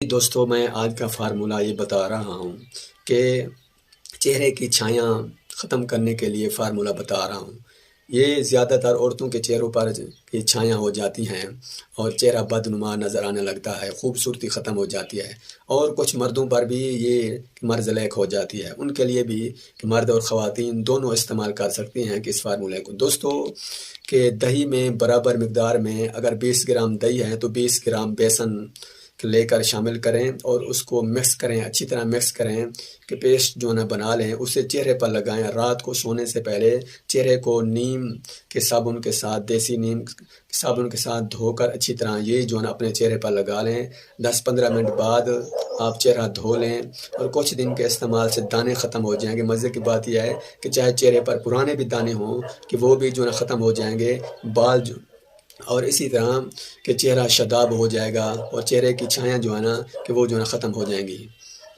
دوستوں میں آج کا فارمولہ یہ بتا رہا ہوں کہ چہرے کی چھایاں ختم کرنے کے لیے فارمولہ بتا رہا ہوں۔ یہ زیادہ تر عورتوں کے چہروں پر یہ چھایاں ہو جاتی ہیں اور چہرہ بدنما نظر آنے لگتا ہے، خوبصورتی ختم ہو جاتی ہے، اور کچھ مردوں پر بھی یہ مرض لیک ہو جاتی ہے۔ ان کے لیے بھی مرد اور خواتین دونوں استعمال کر سکتے ہیں کہ اس فارمولے کو۔ دوستوں کہ دہی میں برابر مقدار میں اگر 20 گرام دہی ہے تو 20 گرام بیسن لے کر شامل کریں اور اس کو مکس کریں، اچھی طرح مکس کریں کہ پیسٹ جو ہے بنا لیں، اسے چہرے پر لگائیں۔ رات کو سونے سے پہلے چہرے کو نیم کے صابن کے ساتھ، دیسی نیم صابن کے ساتھ دھو کر اچھی طرح یہ جو ہے اپنے چہرے پر لگا لیں۔ 10-15 منٹ بعد آپ چہرہ دھو لیں اور کچھ دن کے استعمال سے دانے ختم ہو جائیں گے۔ مزے کی بات یہ ہے کہ چاہے چہرے پر پرانے بھی دانے ہوں کہ وہ بھی جو ہے ختم ہو جائیں گے، بال اور اسی طرح کہ چہرہ شاداب ہو جائے گا اور چہرے کی چھایاں جو ہے نا کہ وہ جو ہے ختم ہو جائیں گی۔